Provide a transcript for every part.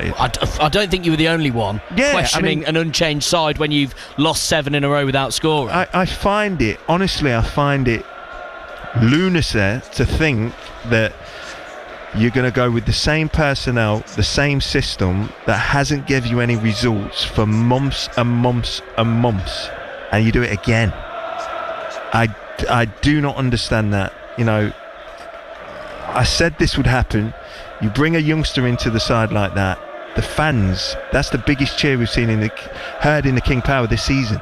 United. I don't think you were the only one questioning an unchanged side when you've lost 7 in a row without scoring. I find it lunacy to think that you're going to go with the same personnel, the same system that hasn't given you any results for months and months and months, and you do it again. I do not understand that. I said this would happen. You bring a youngster into the side like that, the fans, that's the biggest cheer we've heard in the King Power this season,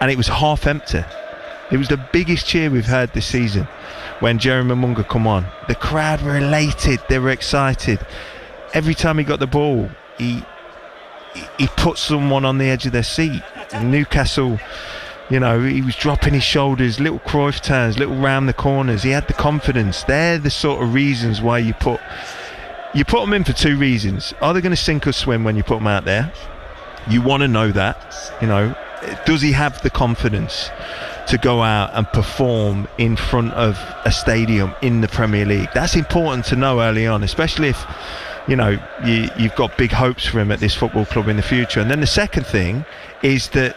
and it was half empty. It was the biggest cheer we've heard this season when Jeremy Munga come on. The crowd were elated, they were excited. Every time he got the ball, he put someone on the edge of their seat. Newcastle, he was dropping his shoulders, little Cruyff turns, little round the corners. He had the confidence. They're the sort of reasons why you put them in for 2 reasons. Are they going to sink or swim when you put them out there? You want to know that. Does he have the confidence to go out and perform in front of a stadium in the Premier League? That's important to know early on, especially if you've got big hopes for him at this football club in the future. And then the second thing is that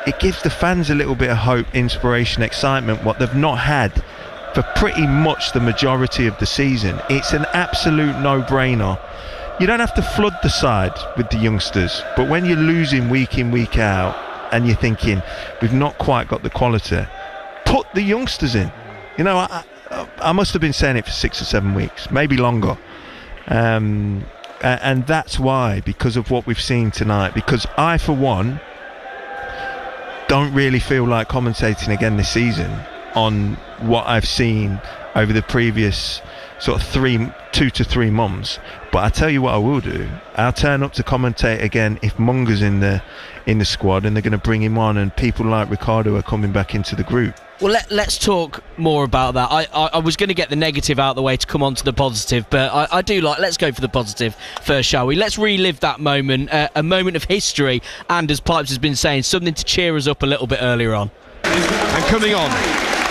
it gives the fans a little bit of hope, inspiration, excitement, what they've not had for pretty much the majority of the season. It's an absolute no-brainer. You don't have to flood the side with the youngsters, but when you're losing week in, week out, and you're thinking, we've not quite got the quality, put the youngsters in. I must have been saying it for 6 or 7 weeks, maybe longer. And that's why, because of what we've seen tonight, because I, for one, don't really feel like commentating again this season on what I've seen over the previous sort of 2 to 3 months. But I tell you what I will do, I'll turn up to commentate again if Munga's in the squad and they're going to bring him on and people like Ricardo are coming back into the group. Well, let's talk more about that. I was going to get the negative out of the way to come on to the positive, but I do let's go for the positive first, shall we? Let's relive that moment, a moment of history, and as Pipes has been saying, something to cheer us up a little bit earlier on. And coming on,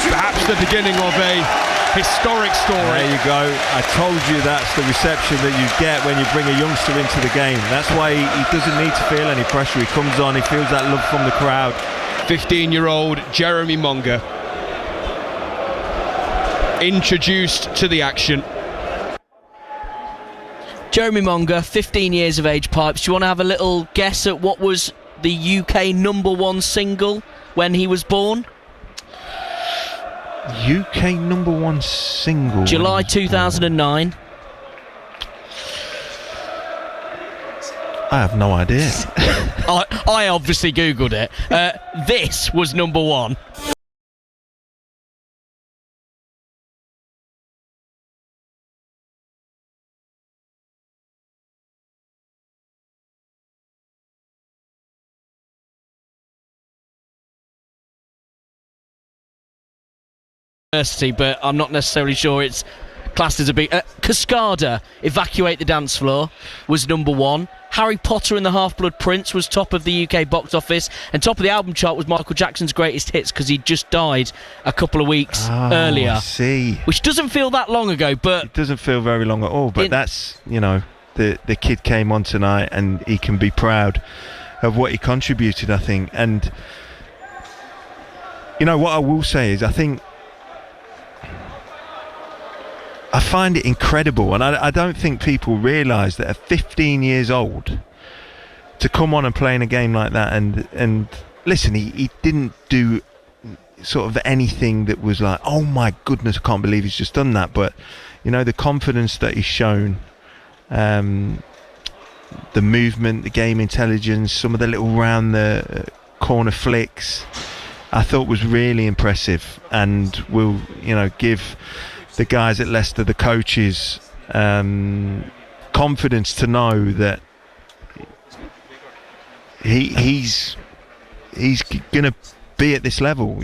perhaps the beginning of a historic story. There you go. I told you that's the reception that you get when you bring a youngster into the game. That's why he doesn't need to feel any pressure. He comes on, he feels that love from the crowd. 15-year-old Jeremy Munga introduced to the action. Jeremy Munga, 15 years of age. Pipes, do you want to have a little guess at what was the UK #1 single when he was born? UK #1 single. July 2009. I have no idea. I obviously googled it. This was #1. But I'm not necessarily sure it's classed as a big... Cascada, Evacuate the Dance Floor, was #1. Harry Potter and the Half-Blood Prince was top of the UK box office, and top of the album chart was Michael Jackson's Greatest Hits, because he'd just died a couple of weeks earlier. I see. Which doesn't feel that long ago, but... It doesn't feel very long at all, but that's, the kid came on tonight and he can be proud of what he contributed, I think. And, what I will say is, I find it incredible, and I don't think people realise that at 15 years old, to come on and play in a game like that, and listen, he didn't do sort of anything that was like, oh my goodness, I can't believe he's just done that, but the confidence that he's shown, the movement, the game intelligence, some of the little round the corner flicks, I thought was really impressive, and will give the guys at Leicester, the coaches, confidence to know that he's going to be at this level.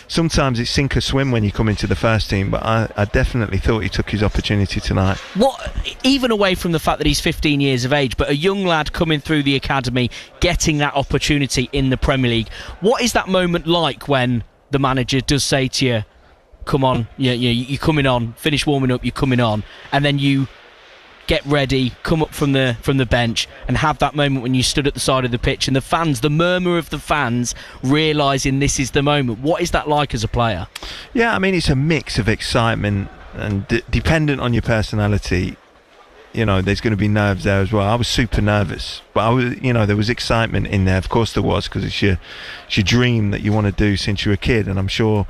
Sometimes it's sink or swim when you come into the first team, but I definitely thought he took his opportunity tonight. Even away from the fact that he's 15 years of age, but a young lad coming through the academy, getting that opportunity in the Premier League, what is that moment like when the manager does say to you, come on, you're coming on, finish warming up, you're coming on, and then you get ready, come up from the bench, and have that moment when you stood at the side of the pitch and the fans, the murmur of the fans, realising this is the moment. What is that like as a player? Yeah, I mean, it's a mix of excitement and dependent on your personality. You know, there's going to be nerves there as well. I was super nervous, but there was excitement in there. Of course there was, because it's your dream that you want to do since you were a kid, and I'm sure,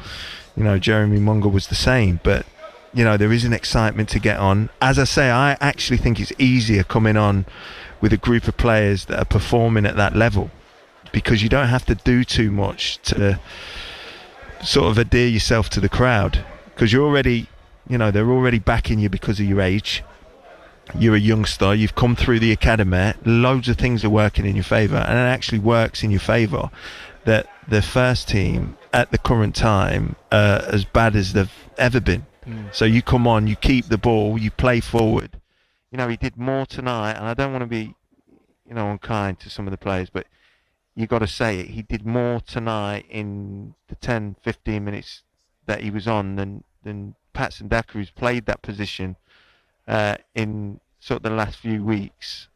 Jeremy Monga was the same. But there is an excitement to get on. As I say, I actually think it's easier coming on with a group of players that are performing at that level, because you don't have to do too much to sort of adhere yourself to the crowd, because you're already, they're already backing you because of your age. You're a youngster, you've come through the academy, loads of things are working in your favour, and it actually works in your favour that the first team at the current time are as bad as they've ever been. So you come on, you keep the ball, you play forward. He did more tonight, and I don't want to be, unkind to some of the players, but you got to say it, he did more tonight in the 10-15 minutes that he was on than Patson Daka, who's played that position in sort of the last few weeks.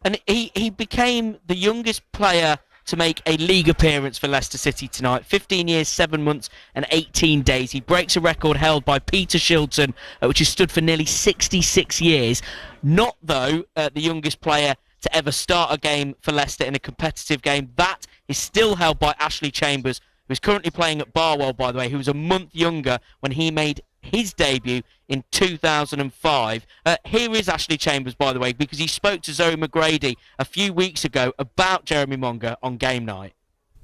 And he became the youngest player to make a league appearance for Leicester City tonight. 15 years, 7 months and 18 days. He breaks a record held by Peter Shilton, which has stood for nearly 66 years. Not, though, the youngest player to ever start a game for Leicester in a competitive game. That is still held by Ashley Chambers, who's currently playing at Barwell, by the way, who was a month younger when he made his debut in 2005. Here is Ashley Chambers, by the way, because he spoke to Zoe McGrady a few weeks ago about Jeremy Monga on game night.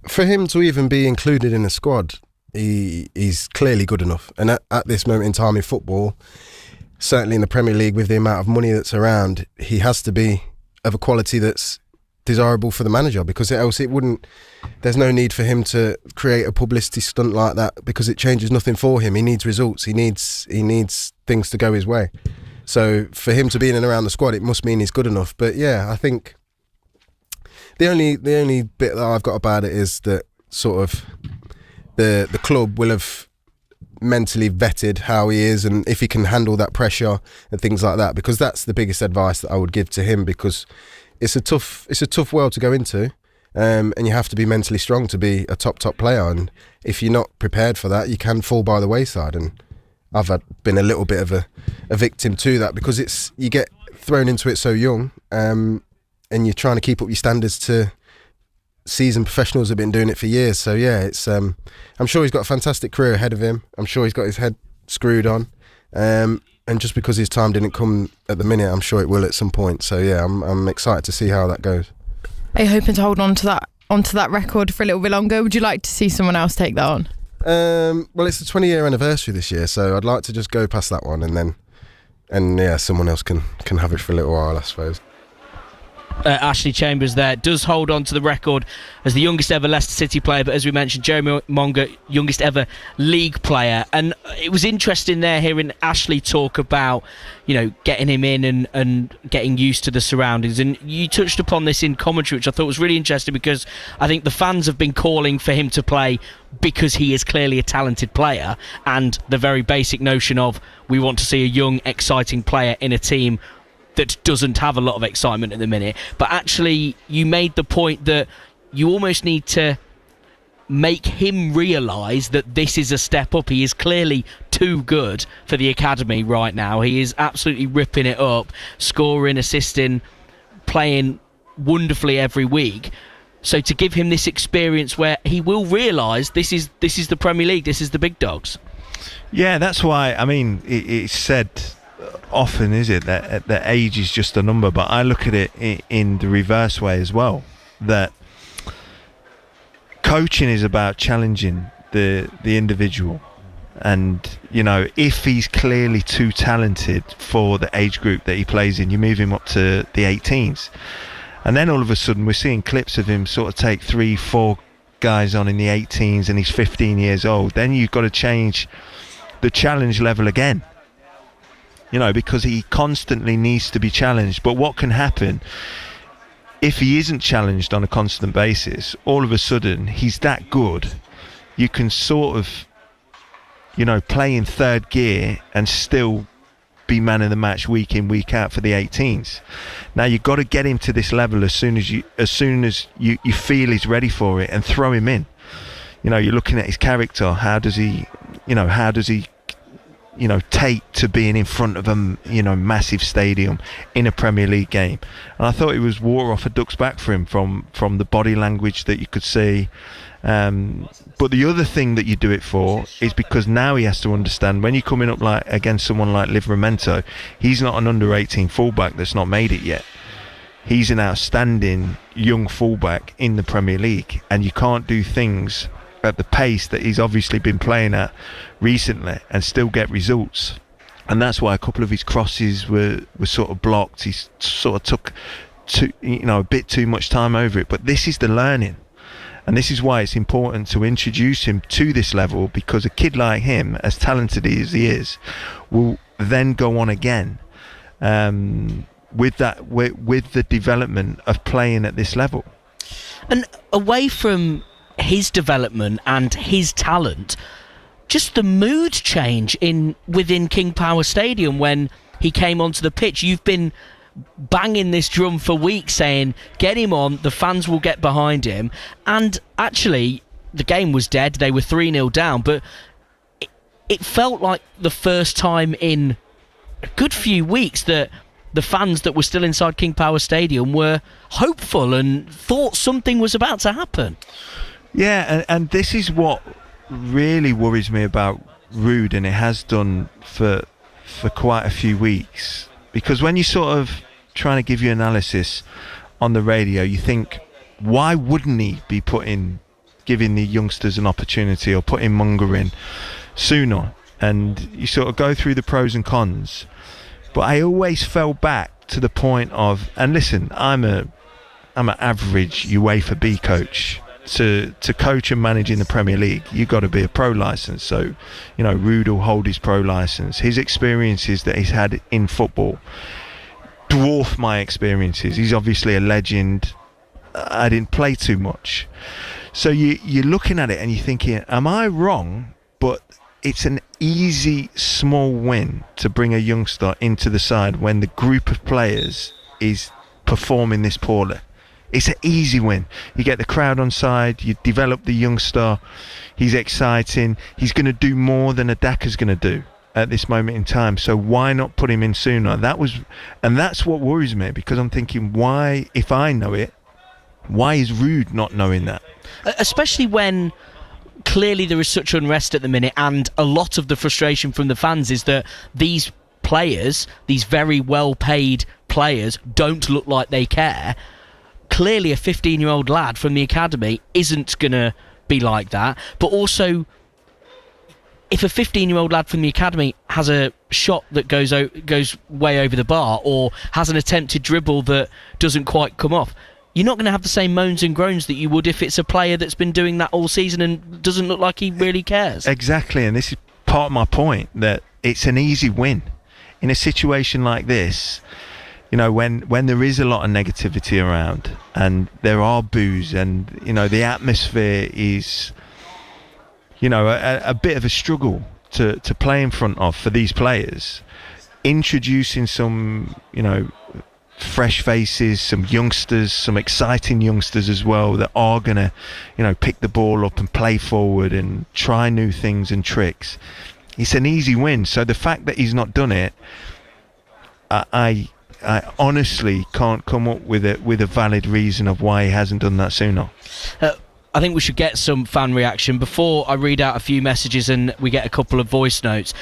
For him to even be included in the squad, he's clearly good enough. And at this moment in time in football, certainly in the Premier League, with the amount of money that's around, he has to be of a quality that's desirable for the manager, because else it wouldn't. There's no need for him to create a publicity stunt like that, because it changes nothing for him. He needs results. He needs things to go his way. So for him to be in and around the squad, it must mean he's good enough. But yeah, I think the only bit that I've got about it is that sort of the club will have mentally vetted how he is and if he can handle that pressure and things like that, because that's the biggest advice that I would give to him, because it's a tough world to go into, and you have to be mentally strong to be a top player. And if you're not prepared for that, you can fall by the wayside. And I've been a little bit of a victim to that, because you get thrown into it so young, and you're trying to keep up your standards to seasoned professionals who've been doing it for years. So yeah, it's I'm sure he's got a fantastic career ahead of him. I'm sure he's got his head screwed on. And just because his time didn't come at the minute, I'm sure it will at some point. So yeah, I'm excited to see how that goes. Are you hoping to hold on to that record for a little bit longer? Would you like to see someone else take that on? Well, it's the 20-year anniversary this year, so I'd like to just go past that one, and someone else can have it for a little while, I suppose. Ashley Chambers there does hold on to the record as the youngest ever Leicester City player, but as we mentioned, Jeremy Monga, youngest ever league player. And it was interesting there hearing Ashley talk about, getting him in and getting used to the surroundings. And you touched upon this in commentary, which I thought was really interesting, because I think the fans have been calling for him to play because he is clearly a talented player, and the very basic notion of we want to see a young, exciting player in a team that doesn't have a lot of excitement at the minute. But actually, you made the point that you almost need to make him realise that this is a step up. He is clearly too good for the academy right now. He is absolutely ripping it up, scoring, assisting, playing wonderfully every week. So to give him this experience where he will realise this is the Premier League, this is the big dogs. Yeah, that's why, it's said often, is it, that age is just a number, but I look at it in the reverse way as well, that coaching is about challenging the individual, and if he's clearly too talented for the age group that he plays in, you move him up to the 18s, and then all of a sudden we're seeing clips of him sort of take 3-4 guys on in the 18s and he's 15 years old. Then you've got to change the challenge level again, because he constantly needs to be challenged. But what can happen if he isn't challenged on a constant basis? All of a sudden, he's that good. You can sort of, play in third gear and still be man of the match week in, week out for the 18s. Now you've got to get him to this level as soon as you feel he's ready for it, and throw him in. You're looking at his character. How does he take to being in front of a massive stadium in a Premier League game? And I thought it was water off a duck's back for him from the body language that you could see. But the other thing that you do it for is because now he has to understand, when you're coming up like against someone like Livramento, he's not an under-18 fullback that's not made it yet. He's an outstanding young fullback in the Premier League, and you can't do things at the pace that he's obviously been playing at recently and still get results. And that's why a couple of his crosses were sort of blocked. He sort of took a bit too much time over it. But this is the learning, and this is why it's important to introduce him to this level, because a kid like him, as talented as he is, will then go on again with the development of playing at this level. And away from his development and his talent, just the mood change within King Power Stadium when he came onto the pitch. You've been banging this drum for weeks saying, get him on, the fans will get behind him. And actually, the game was dead. They were 3-0 down, but it felt like the first time in a good few weeks that the fans that were still inside King Power Stadium were hopeful and thought something was about to happen. Yeah, and this is what really worries me about Ruud, and it has done for quite a few weeks. Because when you sort of trying to give your analysis on the radio, you think, why wouldn't he be giving the youngsters an opportunity, or putting Munger in sooner? And you sort of go through the pros and cons. But I always fell back to the point of, and listen, I'm an average UEFA B coach. To coach and manage in the Premier League, you've got to be a pro licence. So, Ruud will hold his pro licence. His experiences that he's had in football dwarf my experiences. He's obviously a legend. I didn't play too much. So you're looking at it and you're thinking, am I wrong? But it's an easy, small win to bring a youngster into the side when the group of players is performing this poorly. It's an easy win. You get the crowd on side, you develop the youngster, he's exciting, he's going to do more than Adaka's going to do at this moment in time, so why not put him in sooner? That's what worries me, because I'm thinking, why, if I know it, why is Ruud not knowing that? Especially when clearly there is such unrest at the minute, and a lot of the frustration from the fans is that these players, these very well paid players, don't look like they care. Clearly a 15-year-old lad from the academy isn't going to be like that. But also, if a 15-year-old lad from the academy has a shot that goes way over the bar, or has an attempted dribble that doesn't quite come off, you're not going to have the same moans and groans that you would if it's a player that's been doing that all season and doesn't look like he really cares. Exactly, and this is part of my point, that it's an easy win. In a situation like this, when there is a lot of negativity around and there are boos, and the atmosphere is a bit of a struggle to play in front of for these players, introducing some fresh faces, some youngsters, some exciting youngsters as well, that are gonna pick the ball up and play forward and try new things and tricks, it's an easy win. So the fact that he's not done it, I honestly can't come up with a valid reason of why he hasn't done that sooner. I think we should get some fan reaction before I read out a few messages and we get a couple of voice notes.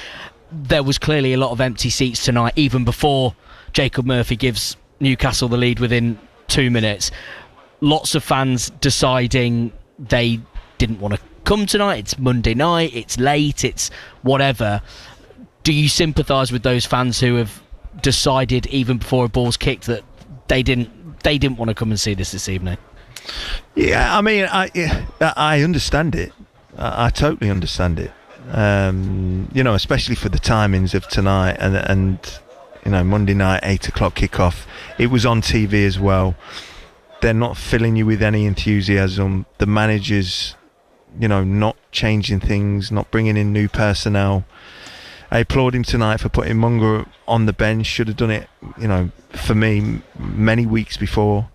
There was clearly a lot of empty seats tonight, even before Jacob Murphy gives Newcastle the lead within 2 minutes. Lots of fans deciding they didn't want to come tonight. It's Monday night, it's late, it's whatever. Do you sympathise with those fans who have decided even before a ball's kicked that they didn't want to come and see this evening? Yeah, I mean, I understand it. I totally understand it. Especially for the timings of tonight and Monday night 8 o'clock kickoff. It was on TV as well. They're not filling you with any enthusiasm. The managers, not changing things, not bringing in new personnel. I applaud him tonight for putting Munger on the bench. Should have done it, for me, many weeks before.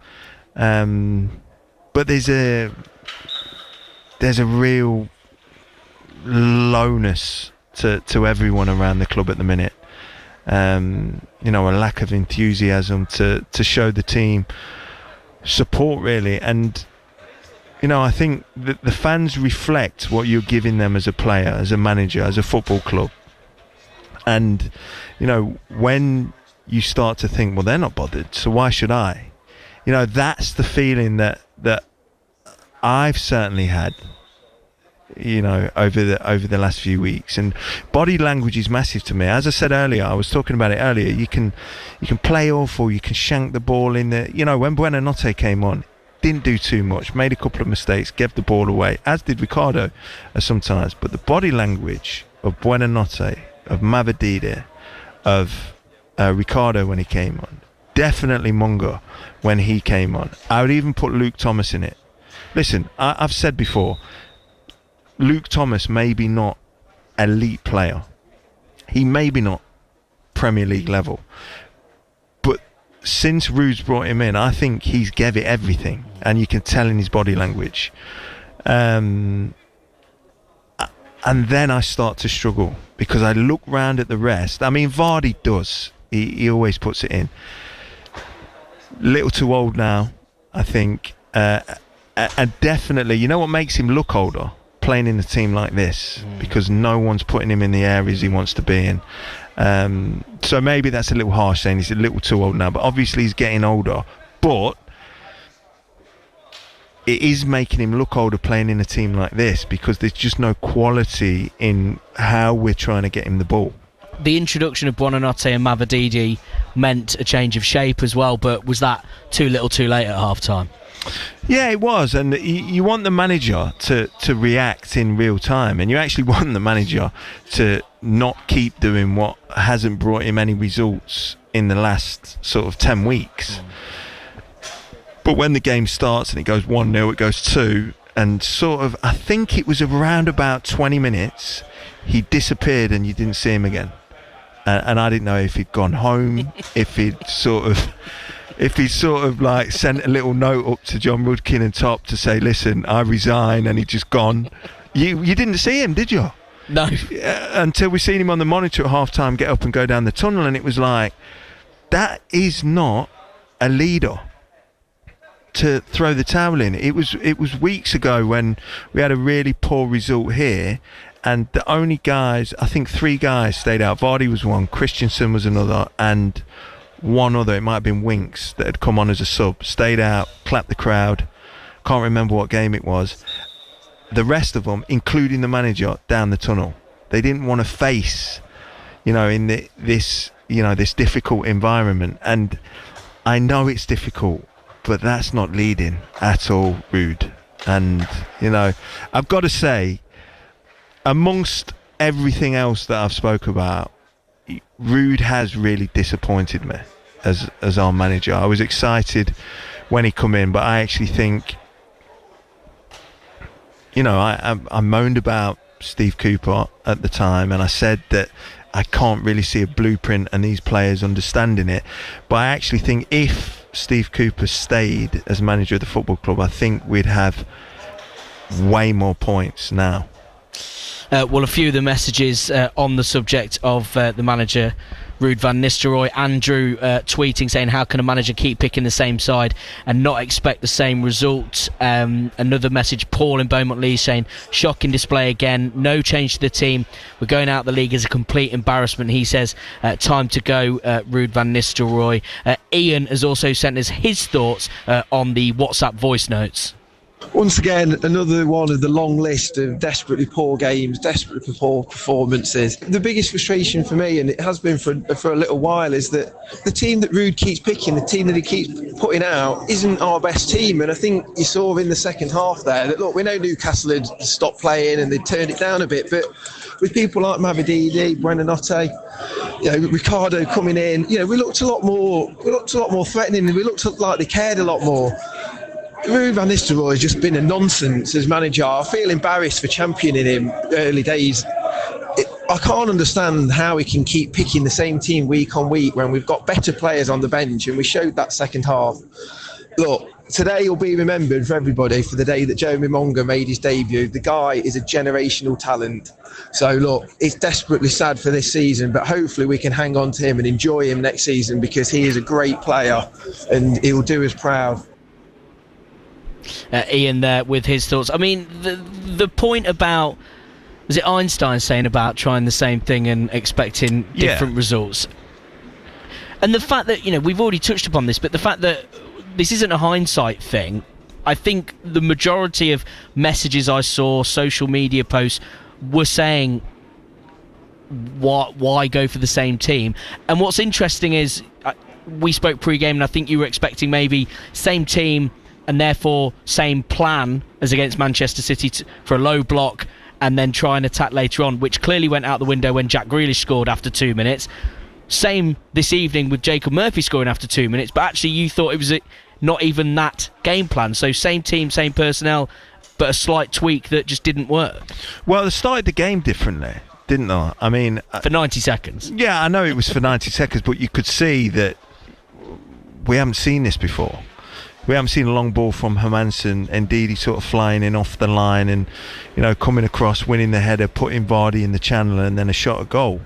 But there's a real lowness to everyone around the club at the minute. A lack of enthusiasm to show the team support, really. And I think that the fans reflect what you're giving them as a player, as a manager, as a football club. And when you start to think, well, they're not bothered, so why should I? That's the feeling that I've certainly had over the last few weeks. And body language is massive to me. As I said earlier, I was talking about it earlier, you can play awful, you can shank the ball in the, when Buonanotte came on, didn't do too much, made a couple of mistakes, gave the ball away, as did Ricardo sometimes. But the body language of Buonanotte, of Mavidide, of Ricardo when he came on, definitely Munger when he came on. I would even put Luke Thomas in it. Listen, I've said before, Luke Thomas may be not elite player. He may be not Premier League level. But since Ruud's brought him in, I think he's gave it everything. And you can tell in his body language. And then I start to struggle because I look round at the rest. I mean, Vardy does. He always puts it in. Little too old now, I think. And definitely, what makes him look older? Playing in a team like this, because no one's putting him in the areas he wants to be in. So maybe that's a little harsh saying he's a little too old now, but obviously he's getting older. But it is making him look older playing in a team like this, because there's just no quality in how we're trying to get him the ball. The introduction of Buonanotte and Mavididi meant a change of shape as well, but was that too little too late at half-time? Yeah, it was, and you want the manager to react in real time, and you actually want the manager to not keep doing what hasn't brought him any results in the last sort of 10 weeks. But when the game starts and it goes 1-0, it goes 2, and sort of, I think it was around about 20 minutes, he disappeared and you didn't see him again. And I didn't know if he'd gone home, if he'd sort of like sent a little note up to John Rudkin and Top to say, listen, I resign, and he'd just gone. You didn't see him, did you? No. Until we seen him on the monitor at half-time get up and go down the tunnel, and it was like, that is not a leader to throw the towel in. It was weeks ago when we had a really poor result here, and the only guys, I think 3 guys stayed out. Vardy was one, Christensen was another, and one other, it might have been Winks, that had come on as a sub, stayed out, clapped the crowd. Can't remember what game it was. The rest of them, including the manager, down the tunnel. They didn't want to face, in this difficult environment. And I know it's difficult, but that's not leading at all, Ruud. And I've got to say, amongst everything else that I've spoke about, Ruud has really disappointed me as our manager. I was excited when he come in, but I actually think, I moaned about Steve Cooper at the time, and I said that I can't really see a blueprint and these players understanding it. But I actually think if Steve Cooper stayed as manager of the football club, I think we'd have way more points now. Well, a few of the messages on the subject of the manager, Ruud van Nistelrooy. Andrew tweeting saying, how can a manager keep picking the same side and not expect the same result? Another message, Paul in Beaumont Lee, saying, shocking display again, no change to the team, we're going out of the league as a complete embarrassment. He says, time to go, Ruud van Nistelrooy. Ian has also sent us his thoughts on the WhatsApp voice notes. Once again, another one of the long list of desperately poor games, desperately poor performances. The biggest frustration for me, and it has been for a little while, is that the team that Ruud keeps picking, the team that he keeps putting out, isn't our best team. And I think you saw in the second half there that, look, we know Newcastle had stopped playing and they turned it down a bit, but with people like Mavididi, Buonanotte, Ricardo coming in, we looked a lot more threatening, and we looked like they cared a lot more. Ruud van Nistelrooy has just been a nonsense as manager. I feel embarrassed for championing him early days. I can't understand how we can keep picking the same team week on week when we've got better players on the bench, and we showed that second half. Look, today will be remembered for everybody for the day that Joe Mimonga made his debut. The guy is a generational talent. So look, it's desperately sad for this season, but hopefully we can hang on to him and enjoy him next season, because he is a great player and he'll do us proud. Ian there with his thoughts. I mean, the point about, was it Einstein saying about trying the same thing and expecting different results? And the fact that, we've already touched upon this, but the fact that this isn't a hindsight thing, I think the majority of messages I saw, social media posts, were saying, why go for the same team? And what's interesting is, we spoke pre-game, and I think you were expecting maybe same team and therefore same plan as against Manchester City for a low block and then try and attack later on, which clearly went out the window when Jack Grealish scored after 2 minutes. Same this evening with Jacob Murphy scoring after 2 minutes, but actually you thought it was not even that game plan. So same team, same personnel, but a slight tweak that just didn't work. Well, they started the game differently, didn't they? I mean, for 90 seconds. Yeah, I know it was for 90 seconds, but you could see that we haven't seen this before. We haven't seen a long ball from Hermansen, indeed he's sort of flying in off the line and, coming across, winning the header, putting Vardy in the channel and then a shot at goal.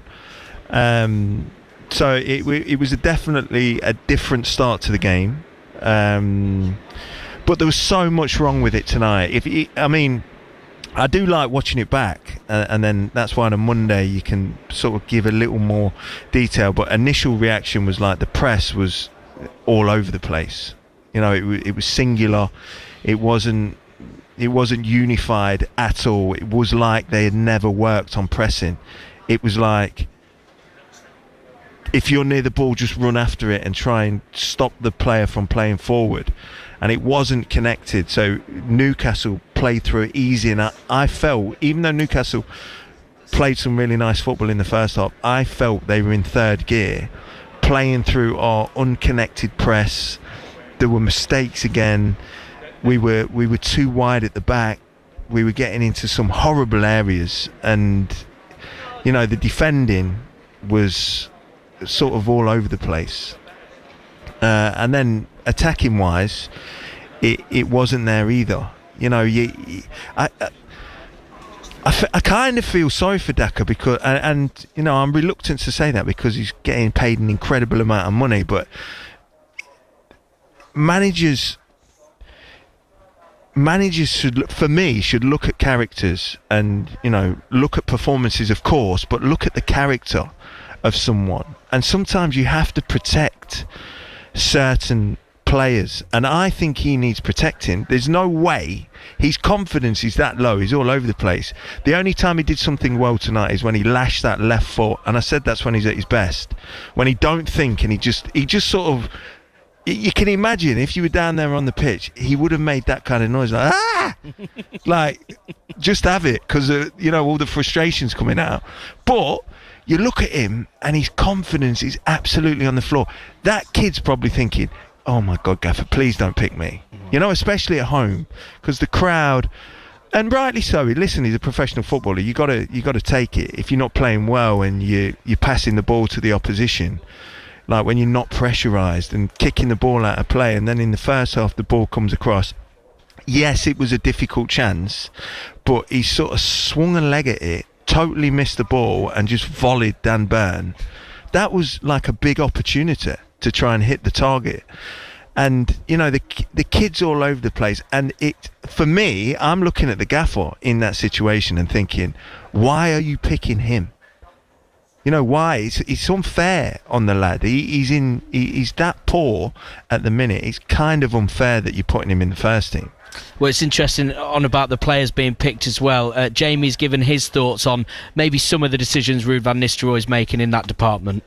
So it was definitely a different start to the game. But there was so much wrong with it tonight. I do like watching it back, and then that's why on a Monday you can sort of give a little more detail. But initial reaction was like the press was all over the place. It was singular. It wasn't unified at all. It was like they had never worked on pressing. It was like, if you're near the ball, just run after it and try and stop the player from playing forward. And it wasn't connected. So Newcastle played through it easy. And I felt, even though Newcastle played some really nice football in the first half, I felt they were in third gear, playing through our unconnected press. There were mistakes again. We were too wide at the back. We were getting into some horrible areas. And, the defending was sort of all over the place. And then attacking wise, it wasn't there either. I kind of feel sorry for Daka because, and I'm reluctant to say that because he's getting paid an incredible amount of money, but managers should look at characters and look at performances, of course, but look at the character of someone. And sometimes you have to protect certain players, and I think he needs protecting. There's no way, his confidence is that low, he's all over the place. The only time he did something well tonight is when he lashed that left foot, and I said that's when he's at his best, when he don't think and he just sort of, you can imagine if you were down there on the pitch, he would have made that kind of noise like, like, just have it, because all the frustration's coming out. But you look at him and his confidence is absolutely on the floor. That kid's probably thinking, oh my God, Gaffer, please don't pick me. Especially at home, because the crowd, and rightly so. Listen, he's a professional footballer. You got to take it. If you're not playing well and you're passing the ball to the opposition, like when you're not pressurised and kicking the ball out of play, and then in the first half the ball comes across. Yes, it was a difficult chance, but he sort of swung a leg at it, totally missed the ball and just volleyed Dan Burn. That was like a big opportunity to try and hit the target. And the kid's all over the place, and for me, I'm looking at the gaffer in that situation and thinking, why are you picking him? Why? It's unfair on the lad. He's that poor at the minute. It's kind of unfair that you're putting him in the first team. Well, it's interesting on about the players being picked as well. Jamie's given his thoughts on maybe some of the decisions Ruud van Nistelrooy's making in that department.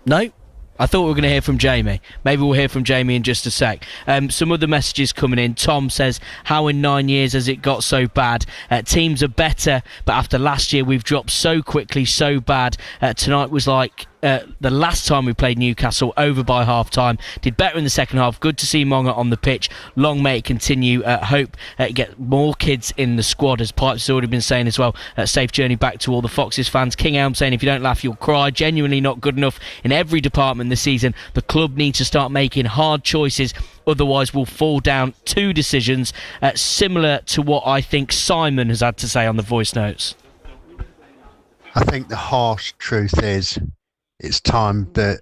No? I thought we were going to hear from Jamie. Maybe we'll hear from Jamie in just a sec. Some other messages coming in. Tom says, how in 9 years has it got so bad? Teams are better, but after last year we've dropped so quickly, so bad. Tonight was like the last time we played Newcastle, over by half time. Did better in the second half. Good to see Monga on the pitch. Long may it continue. Hope get more kids in the squad, as Pipes has already been saying as well. Safe journey back to all the Foxes fans. King Elm saying, if you don't laugh you'll cry. Genuinely not good enough in every department this season. The club needs to start making hard choices, otherwise we'll fall down. 2 decisions similar to what I think Simon has had to say on the voice notes. I think the harsh truth is it's time that,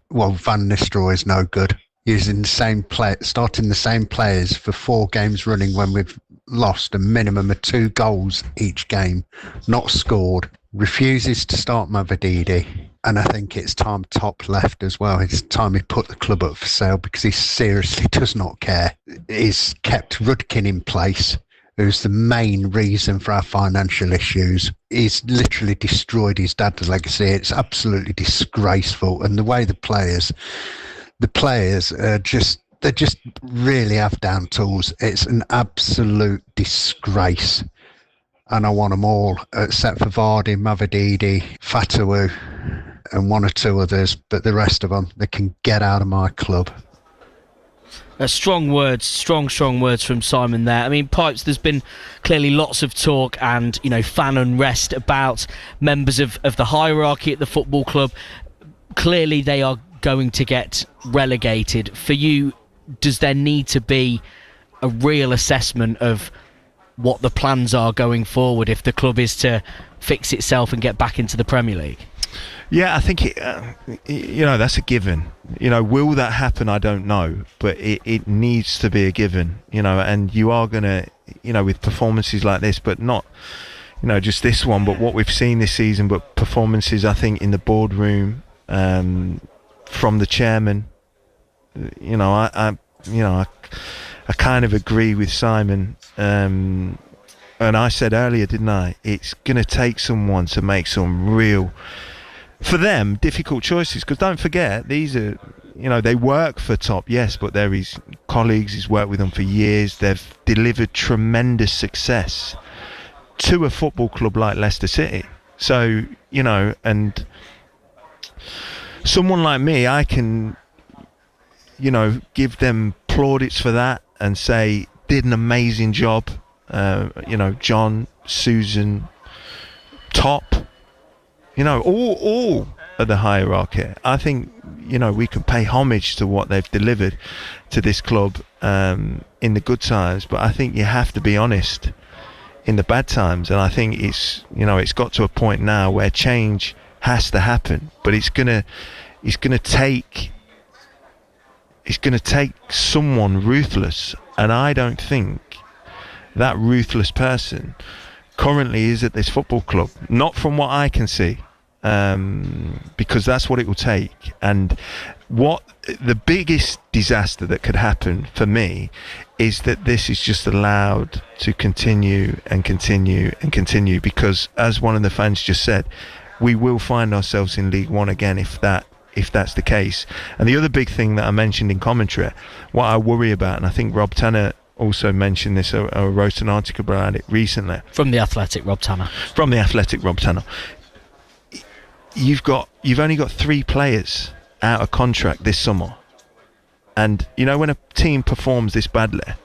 well, Van Nistelrooy is no good. Using the same starting the same players for 4 games running when we've lost a minimum of 2 goals each game, not scored, refuses to start Mavididi. And I think it's time top left as well. It's time he put the club up for sale, because he seriously does not care. He's kept Rudkin in place, who's the main reason for our financial issues. He's literally destroyed his dad's legacy. It's absolutely disgraceful. And the way the players are they just really have down tools. It's an absolute disgrace. And I want them all, except for Vardy, Mavididi, Fatawu, and 1 or 2 others. But the rest of them, they can get out of my club. Strong words from Simon there. I mean, Pipes, there's been clearly lots of talk and, fan unrest about members of the hierarchy at the football club. Clearly they are going to get relegated. For you, does there need to be a real assessment of what the plans are going forward if the club is to fix itself and get back into the Premier League? Yeah, I think that's a given. Will that happen? I don't know, but it needs to be a given. And you are gonna, with performances like this, but not, just this one, but what we've seen this season, but performances, I think, in the boardroom, from the chairman. I kind of agree with Simon. And I said earlier, didn't I? It's gonna take someone to make some real, for them, difficult choices, because don't forget, these are, they work for Top, yes, but they're his colleagues. He's worked with them for years. They've delivered tremendous success to a football club like Leicester City. So, and someone like me, I can, give them plaudits for that and say, did an amazing job. John, Susan, Top, all of the hierarchy. I think, we can pay homage to what they've delivered to this club in the good times, but I think you have to be honest in the bad times. And I think it's got to a point now where change has to happen, but it's gonna take someone ruthless, and I don't think that ruthless person currently is at this football club, not from what I can see, because that's what it will take. And what the biggest disaster that could happen for me is that this is just allowed to continue and continue and continue, because as one of the fans just said, we will find ourselves in League One again if that's the case. And the other big thing that I mentioned in commentary, what I worry about, and I think Rob Tanner also mentioned this, I wrote an article about it recently. From the Athletic, Rob Tanner. You've only got 3 players out of contract this summer. And, when a team performs this badly,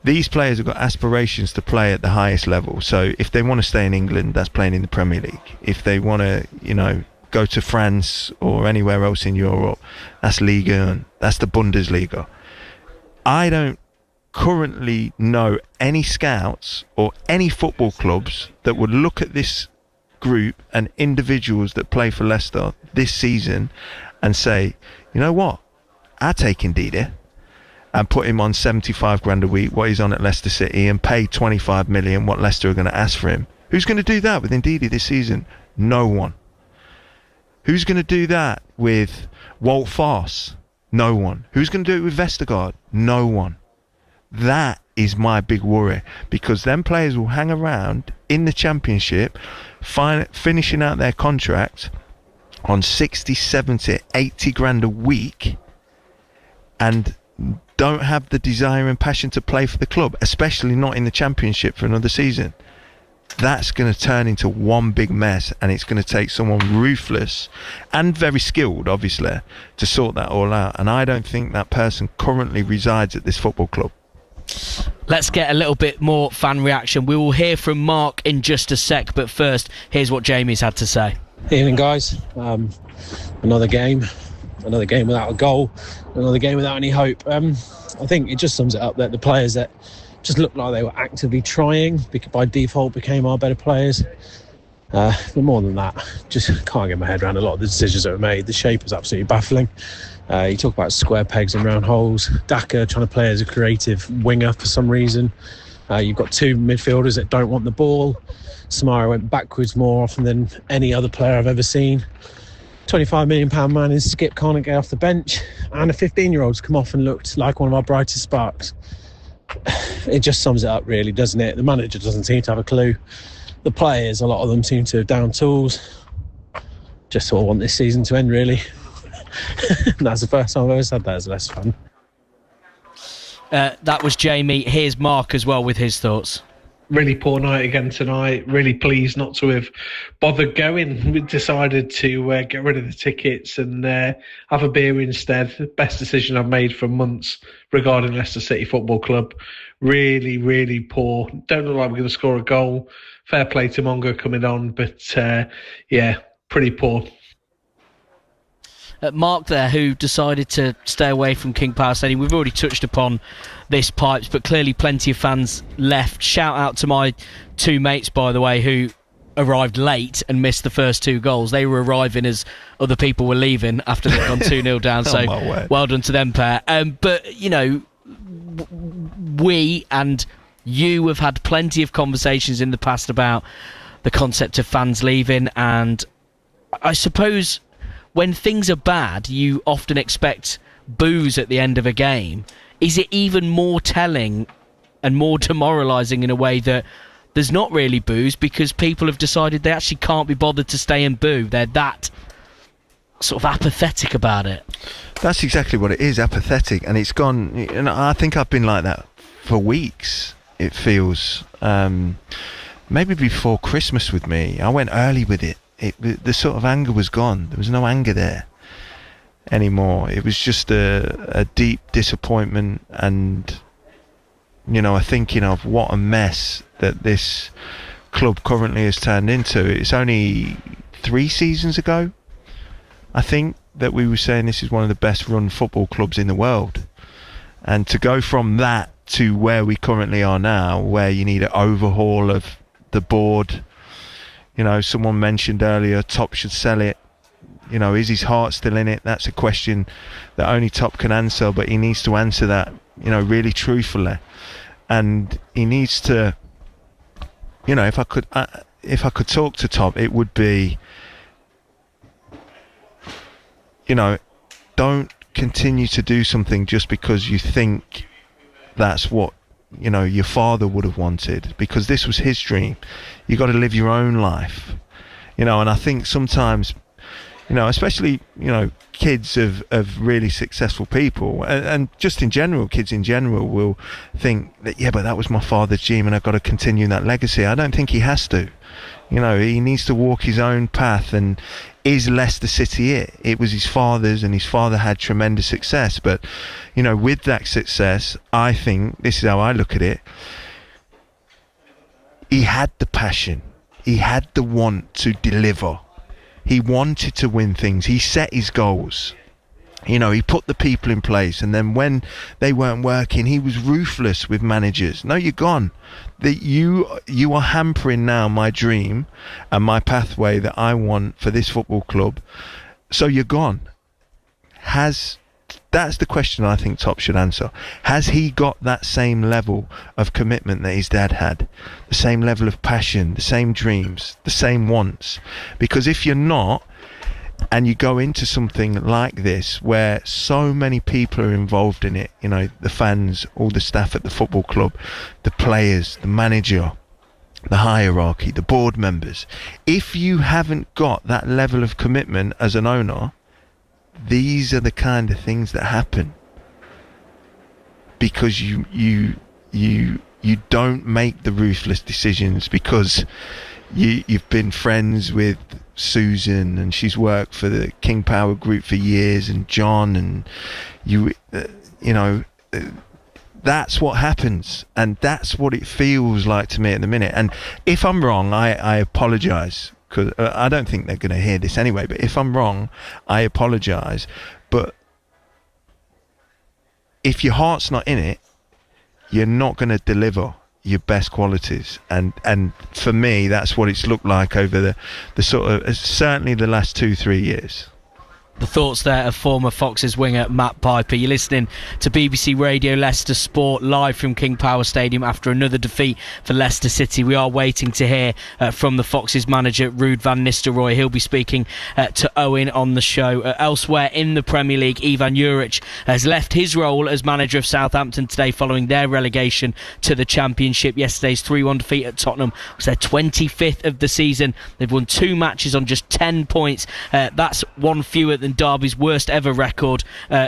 these players have got aspirations to play at the highest level. So if they want to stay in England, that's playing in the Premier League. If they want to, go to France or anywhere else in Europe, that's Ligue 1, that's the Bundesliga. I don't currently know any scouts or any football clubs that would look at this group and individuals that play for Leicester this season and say, you know what, I'll take Ndidi and put him on 75 grand a week, what he's on at Leicester City, and pay 25 million what Leicester are going to ask for him. Who's going to do that with Ndidi this season? No one. Who's going to do that with Walt Farce? No one. Who's going to do it with Vestergaard? No one. That is my big worry, because them players will hang around in the Championship, finishing out their contract, on 60, 70, 80 grand a week and don't have the desire and passion to play for the club, especially not in the Championship for another season, that's going to turn into one big mess, and it's going to take someone ruthless and very skilled, obviously, to sort that all out. And I don't think that person currently resides at this football club. Let's get a little bit more fan reaction. We will hear from Mark in just a sec, but first, here's what Jamie's had to say. Evening, guys. Another game without a goal, another game without any hope. I think it just sums it up that the players that just looked like they were actively trying, by default became our better players. But more than that, just can't get my head around a lot of the decisions that were made. The shape was absolutely baffling. You talk about square pegs and round holes. Daka trying to play as a creative winger for some reason. You've got two midfielders that don't want the ball. Samara went backwards more often than any other player I've ever seen. £25 million man in Skip can't get off the bench, and a 15-year-old's come off and looked like one of our brightest sparks. It just sums it up, really, doesn't it? The manager doesn't seem to have a clue. The players, a lot of them seem to have down tools. Just sort of want this season to end, really. That's the first time I've ever said that as a Leicester fan. That was Jamie. Here's Mark as well with his thoughts. Really poor night again tonight. Really pleased not to have bothered going. We decided to get rid of the tickets and have a beer instead. The best decision I've made for months regarding Leicester City Football Club. Really, really poor. Don't look like we're going to score a goal. Fair play to Mongo coming on, but pretty poor. Mark there, who decided to stay away from King Power Stadium. We've already touched upon this Pipes, but clearly plenty of fans left. Shout out to my two mates, by the way, who arrived late and missed the first two goals. They were arriving as other people were leaving after they'd gone 2-0 down, so well done to them pair. But, you know, we and you have had plenty of conversations in the past about the concept of fans leaving, and I suppose when things are bad, you often expect boos at the end of a game. Is it even more telling and more demoralising in a way that there's not really boos because people have decided they actually can't be bothered to stay and boo? They're that sort of apathetic about it. That's exactly what it is, apathetic. And it's gone, and I think I've been like that for weeks, it feels. Maybe before Christmas with me. I went early with it. The sort of anger was gone. There was no anger there anymore. It was just a deep disappointment and, you know, a thinking of what a mess that this club currently has turned into. It's only 3 seasons ago, I think, that we were saying this is one of the best run football clubs in the world. And to go from that to where we currently are now, where you need an overhaul of the board. You know, someone mentioned earlier, Top should sell it. You know, is his heart still in it? That's a question that only Top can answer, but he needs to answer that, you know, really truthfully. And he needs to, you know, if I could talk to Top, it would be, you know, don't continue to do something just because you think that's what, you know, your father would have wanted, because this was his dream. You got to live your own life, you know. And I think sometimes, you know, especially, you know, kids of really successful people, and just in general, kids in general will think that, yeah, but that was my father's dream and I've got to continue that legacy. I don't think he has to. You know, he needs to walk his own path. And is Leicester City it? It was his father's, and his father had tremendous success. But, you know, with that success, I think, this is how I look at it, he had the passion. He had the want to deliver. He wanted to win things. He set his goals. You know, he put the people in place, and then when they weren't working, he was ruthless with managers. No, you're gone. That you are hampering now my dream and my pathway that I want for this football club. So you're gone. That's the question I think Top should answer. Has he got that same level of commitment that his dad had? The same level of passion, the same dreams, the same wants? Because if you're not, and you go into something like this where so many people are involved in it, you know, the fans, all the staff at the football club, the players, the manager, the hierarchy, the board members. If you haven't got that level of commitment as an owner, these are the kind of things that happen, because you don't make the ruthless decisions, because you've been friends with Susan and she's worked for the King Power Group for years, and John, and you know, that's what happens, and that's what it feels like to me at the minute. And if I'm wrong, I apologise, because I don't think they're going to hear this anyway, but if I'm wrong, I apologise. But if your heart's not in it, you're not going to deliver your best qualities, and for me, that's what it's looked like over the sort of, certainly the last 2-3 years. The thoughts there of former Foxes winger Matt Piper. You're listening to BBC Radio Leicester Sport, live from King Power Stadium after another defeat for Leicester City. We are waiting to hear from the Foxes manager, Ruud van Nistelrooy. He'll be speaking to Owen on the show. Elsewhere in the Premier League, Ivan Juric has left his role as manager of Southampton today following their relegation to the Championship. Yesterday's 3-1 defeat at Tottenham was their 25th of the season. They've won 2 matches on just 10 points. That's one fewer than Derby's worst ever record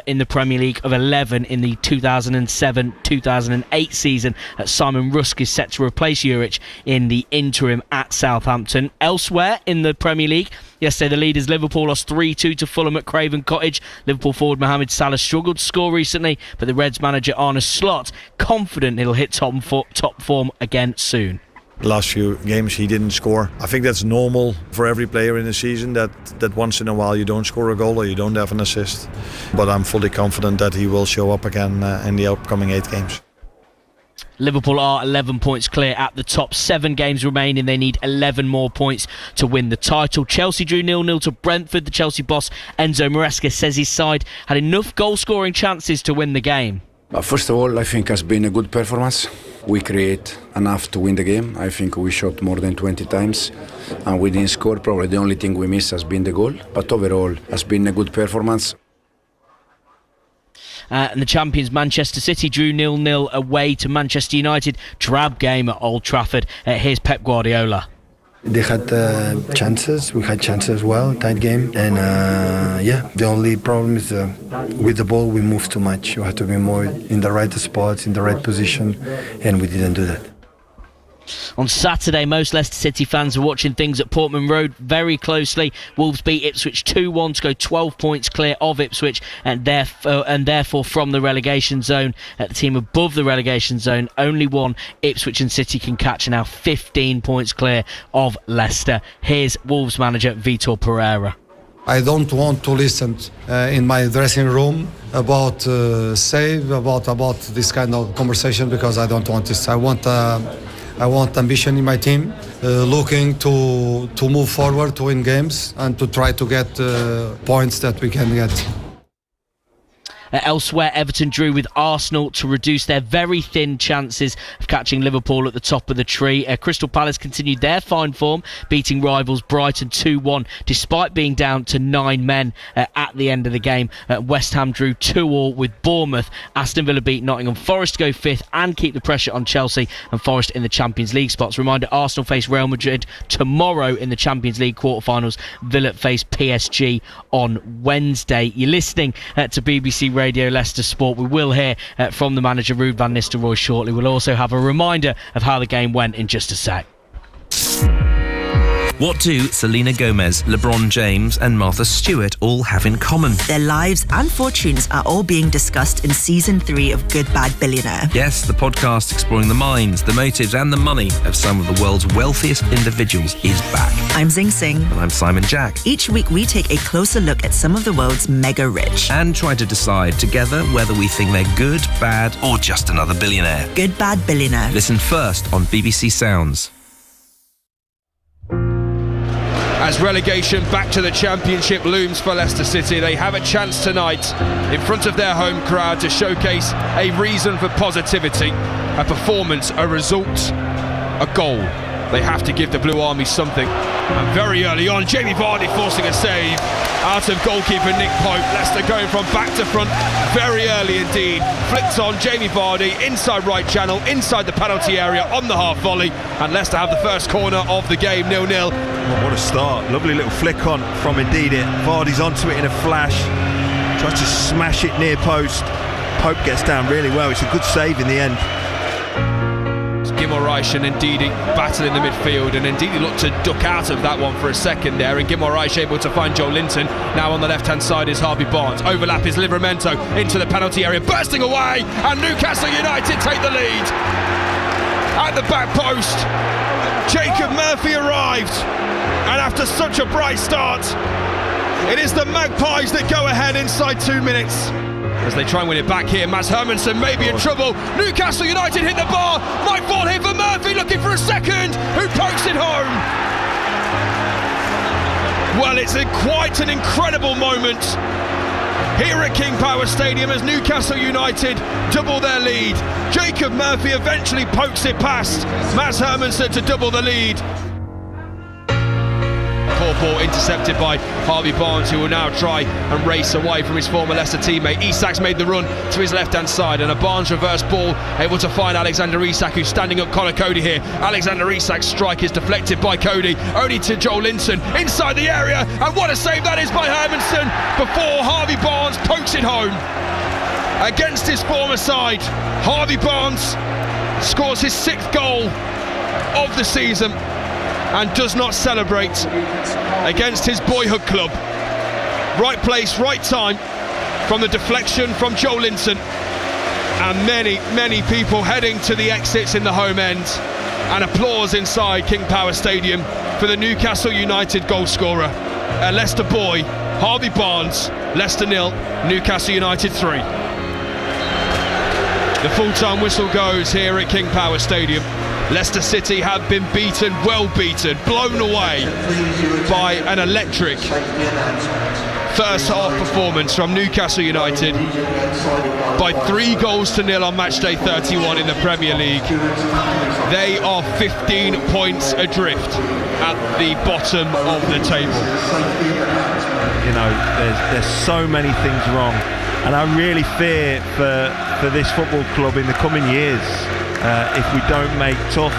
in the Premier League of 11 in the 2007-2008 season. Simon Rusk is set to replace Juric in the interim at Southampton. Elsewhere in the Premier League, yesterday the leaders Liverpool lost 3-2 to Fulham at Craven Cottage. Liverpool forward Mohamed Salah struggled to score recently, but the Reds manager Arne Slot confident he'll hit top form again soon. Last few games he didn't score. I think that's normal for every player in the season, that once in a while you don't score a goal or you don't have an assist. But I'm fully confident that he will show up again in the upcoming 8 games. Liverpool are 11 points clear at the top. 7 games remaining. They need 11 more points to win the title. Chelsea drew 0-0 to Brentford. The Chelsea boss Enzo Maresca says his side had enough goal-scoring chances to win the game. First of all, I think it has been a good performance. We create enough to win the game. I think we shot more than 20 times and we didn't score. Probably the only thing we missed has been the goal. But overall, it has been a good performance. And the champions Manchester City drew 0-0 away to Manchester United. Drab game at Old Trafford. Here's Pep Guardiola. They had chances, we had chances as well, tight game, and the only problem is with the ball we move too much. You have to be more in the right spots, in the right position, and we didn't do that. On Saturday, most Leicester City fans are watching things at Portman Road very closely. Wolves beat Ipswich 2-1 to go 12 points clear of Ipswich and therefore from the relegation zone. The team above the relegation zone, only one Ipswich and City can catch, and now 15 points clear of Leicester. Here's Wolves manager Vitor Pereira. I don't want to listen in my dressing room about save, about this kind of conversation, because I don't want this. I want ambition in my team, looking to move forward, to win games, and to try to get points that we can get. Elsewhere, Everton drew with Arsenal to reduce their very thin chances of catching Liverpool at the top of the tree. Crystal Palace continued their fine form, beating rivals Brighton 2-1, despite being down to 9 men at the end of the game. West Ham drew 2-2 with Bournemouth. Aston Villa beat Nottingham Forest to go 5th and keep the pressure on Chelsea and Forest in the Champions League spots. Reminder, Arsenal face Real Madrid tomorrow in the Champions League quarterfinals. Villa face PSG on Wednesday. You're listening to BBC Radio Leicester Sport. We will hear from the manager Ruud van Nistelrooy shortly. We'll also have a reminder of how the game went in just a sec. What do Selena Gomez, LeBron James and Martha Stewart all have in common? Their lives and fortunes are all being discussed in Season 3 of Good Bad Billionaire. Yes, the podcast exploring the minds, the motives and the money of some of the world's wealthiest individuals is back. I'm Zing Singh. And I'm Simon Jack. Each week we take a closer look at some of the world's mega rich. And try to decide together whether we think they're good, bad or just another billionaire. Good Bad Billionaire. Listen first on BBC Sounds. As relegation back to the Championship looms for Leicester City, they have a chance tonight in front of their home crowd to showcase a reason for positivity, a performance, a result, a goal. They have to give the Blue Army something. And very early on, Jamie Vardy forcing a save out of goalkeeper Nick Pope. Leicester going from back to front very early indeed. Flicked on Jamie Vardy, inside right channel, inside the penalty area on the half volley. And Leicester have the first corner of the game, 0-0. Oh, what a start. Lovely little flick on from Indeed It. Vardy's onto it in a flash. Tries to smash it near post. Pope gets down really well. It's a good save in the end. Gimel and Ndidi battle in the midfield, and Ndidi looked to duck out of that one for a second there, and Gimel able to find Joe Linton. Now on the left hand side is Harvey Barnes. Overlap is Livramento into the penalty area, bursting away, and Newcastle United take the lead. At the back post, Jacob Murphy arrived, and after such a bright start, it is the Magpies that go ahead inside 2 minutes. As they try and win it back here, Mads Hermansen may be in trouble. Newcastle United hit the bar. Might fall here for Murphy, looking for a second, who pokes it home. Well, it's quite an incredible moment here at King Power Stadium as Newcastle United double their lead. Jacob Murphy eventually pokes it past Mads Hermansen to double the lead. Ball intercepted by Harvey Barnes, who will now try and race away from his former Leicester teammate. Isak's made the run to his left hand side, and a Barnes reverse ball able to find Alexander Isak, who's standing up Connor Cody here. Alexander Isak's strike is deflected by Cody, only to Joel Linton inside the area, and what a save that is by Hermansen before Harvey Barnes pokes it home. Against his former side, Harvey Barnes scores his 6th goal of the season and does not celebrate against his boyhood club. Right place, right time from the deflection from Joe Linton, and many people heading to the exits in the home end, and applause inside King Power Stadium for the Newcastle United goal scorer, a Leicester boy, Harvey Barnes. Leicester 0, Newcastle United 3. The full-time whistle goes here at King Power Stadium. Leicester City have been beaten, well beaten, blown away by an electric first half performance from Newcastle United by 3-0 on match day 31 in the Premier League. They are 15 points adrift at the bottom of the table. You know, there's so many things wrong, and I really fear for this football club in the coming years. If we don't make tough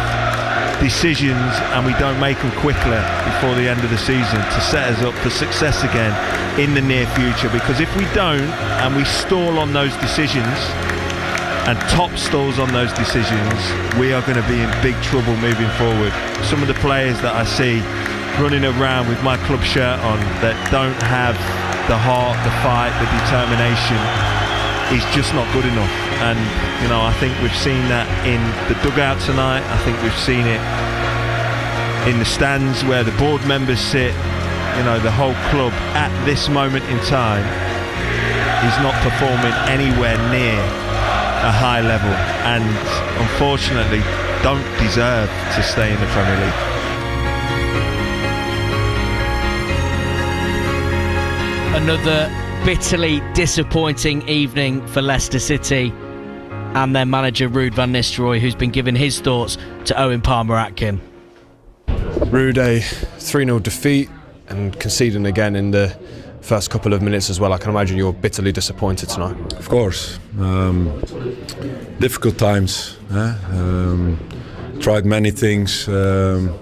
decisions and we don't make them quicker before the end of the season to set us up for success again in the near future, because if we don't and we stall on those decisions and top stalls on those decisions, we are going to be in big trouble moving forward. Some of the players that I see running around with my club shirt on that don't have the heart, the fight, the determination is just not good enough. And you know, I think we've seen that in the dugout tonight. I think we've seen it in the stands where the board members sit. You know, the whole club at this moment in time is not performing anywhere near a high level, and unfortunately don't deserve to stay in the Premier League. Another bitterly disappointing evening for Leicester City and their manager Ruud van Nistelrooy, who's been giving his thoughts to Owen Palmer-Atkin. Ruud, a 3-0 defeat and conceding again in the first couple of minutes as well. I can imagine you're bitterly disappointed tonight. Of course. Difficult times. Tried many things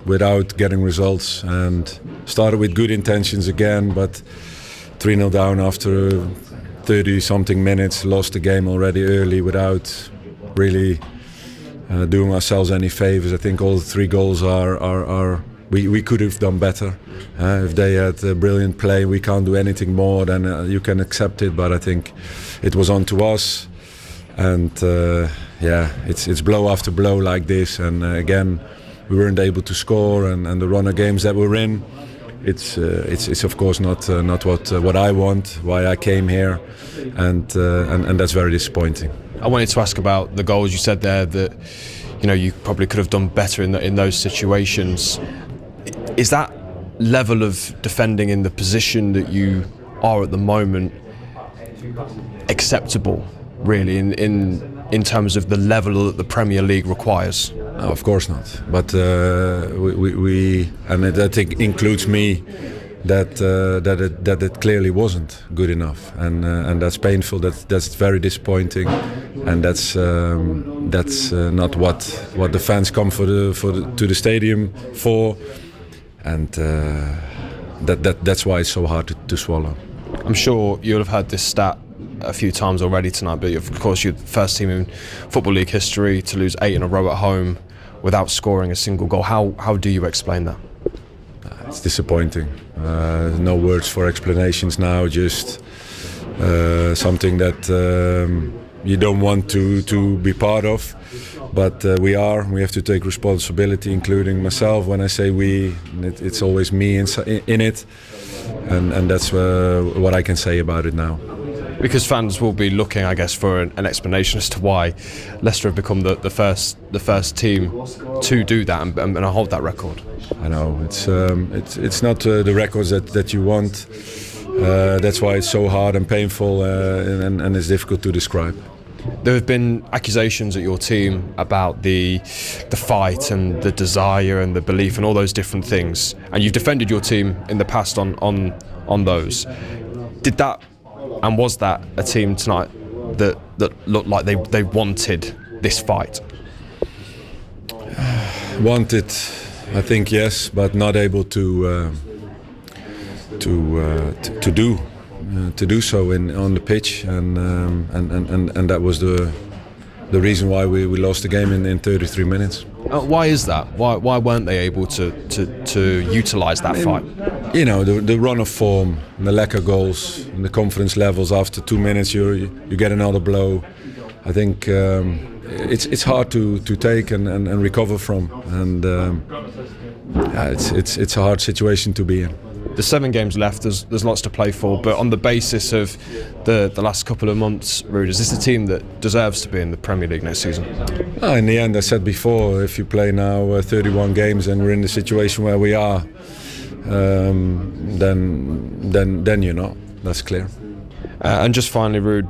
without getting results, and started with good intentions again, but 3-0 down after 30-something minutes, lost the game already early without really doing ourselves any favours. I think all 3 goals are we could have done better. If they had a brilliant play, we can't do anything more than you can accept it, but I think it was on to us. And it's blow after blow like this, and again we weren't able to score, and the run of games that we're in, it's of course not what I want, why I came here, and that's very disappointing. I wanted to ask about the goals. You said there that you probably could have done better in those situations. Is that level of defending in the position that you are at the moment acceptable, really, in in terms of the level that the Premier League requires? No, of course not. But we and I think includes me, that it clearly wasn't good enough, and that's painful. That's very disappointing, and that's not what the fans come to the stadium for, and that's why it's so hard to swallow. I'm sure you'll have heard this stat a few times already tonight, but of course you're the first team in Football League history to lose 8 in a row at home without scoring a single goal. How do you explain that? It's disappointing. No words for explanations now, just something that you don't want to be part of, but we have to take responsibility, including myself. When I say we, it's always me in it, and that's what I can say about it now. Because fans will be looking, I guess, for an explanation as to why Leicester have become the first team to do that and hold that record. I know it's not the records that you want. That's why it's so hard and painful, and it's difficult to describe. There have been accusations at your team about the fight and the desire and the belief and all those different things, and you've defended your team in the past on those. Did that? And was that a team tonight that looked like they wanted this fight? Wanted, I think yes, but not able to do so on the pitch, and that was the reason why we lost the game in 33 minutes. Why is that? Why weren't they able to utilise that fight? You know, the run of form, and the lack of goals, and the confidence levels. After 2 minutes, you get another blow. I think it's hard to take and recover from, and it's a hard situation to be in. There's 7 games left. There's lots to play for. But on the basis of the last couple of months, Ruud, is this a team that deserves to be in the Premier League next season? In the end, I said before, if you play now 31 games and we're in the situation where we are, then you're not. That's clear. And just finally, Ruud,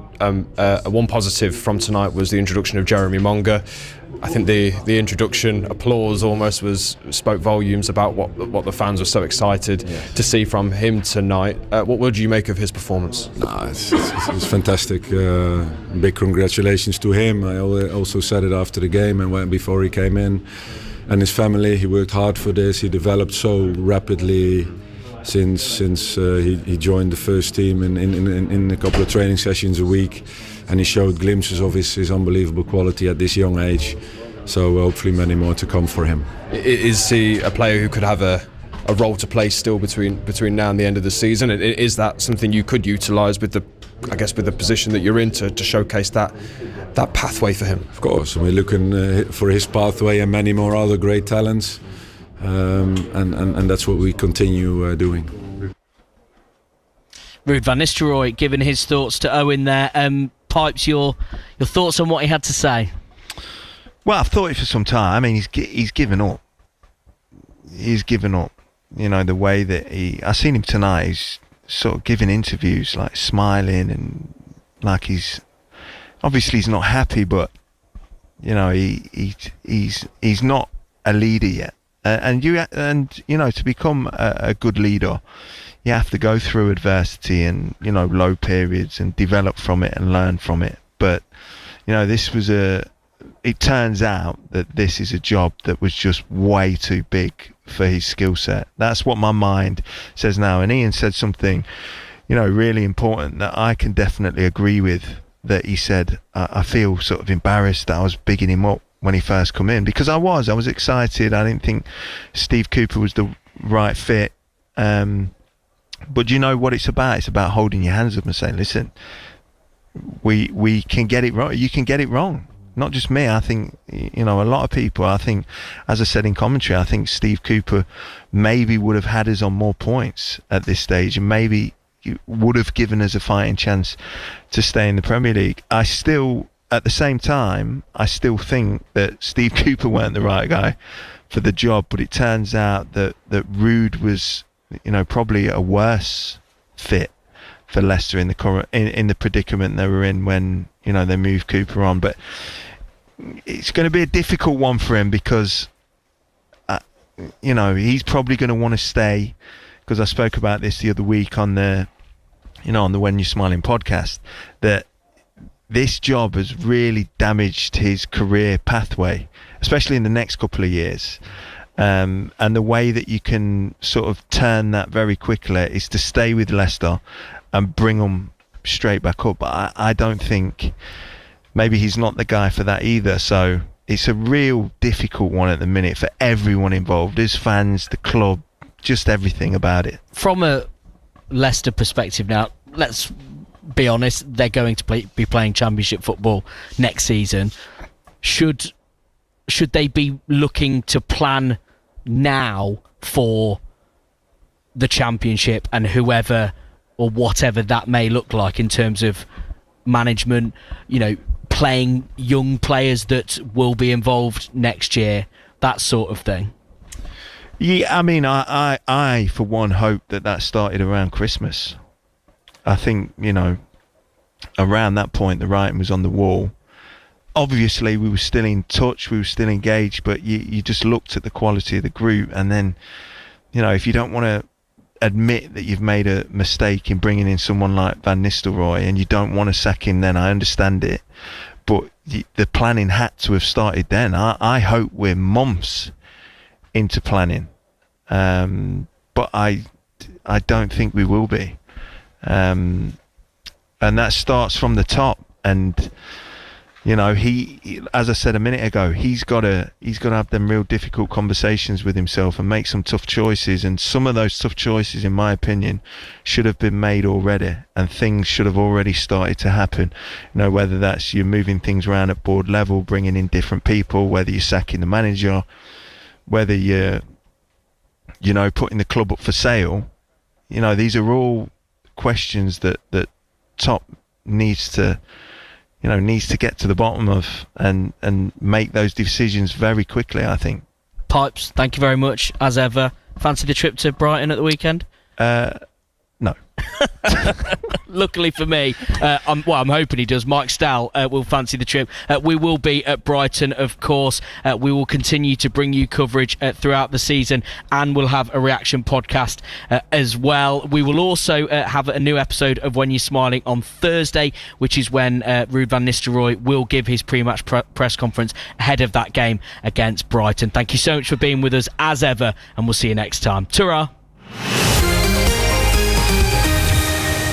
one positive from tonight was the introduction of Jeremy Monga. I think the introduction, applause almost, spoke volumes about what the fans were so excited to see from him tonight. What would you make of his performance? It's fantastic. Big congratulations to him. I also said it after the game and before he came in. And his family, he worked hard for this. He developed so rapidly since he joined the first team in a couple of training sessions a week, and he showed glimpses of his unbelievable quality at this young age. So hopefully many more to come for him. Is he a player who could have a role to play still between now and the end of the season? Is that something you could utilise with the position that you're in to showcase that pathway for him? Of course, we're looking for his pathway and many more other great talents, and that's what we continue doing. Ruud van Nistelrooy giving his thoughts to Owen there. Pipes, your thoughts on what he had to say? Well, I've thought it for some time. I mean, he's given up. He's given up. You know, the way that I seen him tonight. He's sort of giving interviews, like smiling, and like he's not happy, but you know, he's not a leader yet. And you know, to become a good leader, you have to go through adversity and, you know, low periods and develop from it and learn from it. But, you know, it turns out that this is a job that was just way too big for his skill set. That's what my mind says now. And Ian said something, you know, really important that I can definitely agree with, that he said, I feel sort of embarrassed that I was bigging him up when he first come in, because I was excited. I didn't think Steve Cooper was the right fit. But you know what it's about? It's about holding your hands up and saying, listen, we can get it wrong. You can get it wrong. Not just me. I think, you know, a lot of people, I think, as I said in commentary, I think Steve Cooper maybe would have had us on more points at this stage, and maybe would have given us a fighting chance to stay in the Premier League. At the same time, I still think that Steve Cooper weren't the right guy for the job, but it turns out that Ruud was, you know, probably a worse fit for Leicester in the in the predicament they were in when they moved Cooper on. But it's going to be a difficult one for him because he's probably going to want to stay, because I spoke about this the other week on the on the When You're Smiling podcast, that this job has really damaged his career pathway, especially in the next couple of years. And the way that you can sort of turn that very quickly is to stay with Leicester and bring them straight back up. But I don't think, maybe he's not the guy for that either. So it's a real difficult one at the minute for everyone involved, his fans, the club, just everything about it. From a Leicester perspective now, let's be honest, they're going to be playing Championship football next season. Should they be looking to plan now for the Championship and whoever or whatever that may look like in terms of management, playing young players that will be involved next year, that sort of thing? Yeah, I mean, I for one hope that started around Christmas. I think, around that point the writing was on the wall. Obviously we were still in touch, we were still engaged, but you just looked at the quality of the group, and then if you don't want to admit that you've made a mistake in bringing in someone like Van Nistelrooy and you don't want to sack him, then I understand it, but the planning had to have started then. I hope we're months into planning, but I don't think we will be, and that starts from the top. And he, as I said a minute ago, he's got to have them real difficult conversations with himself and make some tough choices. And some of those tough choices, in my opinion, should have been made already, and things should have already started to happen. Whether that's you're moving things around at board level, bringing in different people, whether you're sacking the manager, whether you're putting the club up for sale. These are all questions that top needs to get to the bottom of and make those decisions very quickly, I think. Pipes, thank you very much, as ever. Fancy the trip to Brighton at the weekend? No. Luckily for me, I'm hoping he does. Mike Stahl will fancy the trip. We will be at Brighton, of course. We will continue to bring you coverage throughout the season, and we'll have a reaction podcast as well. We will also have a new episode of When You're Smiling on Thursday, which is when Ruud van Nistelrooy will give his pre-match press conference ahead of that game against Brighton. Thank you so much for being with us, as ever, and we'll see you next time. Ta-ra!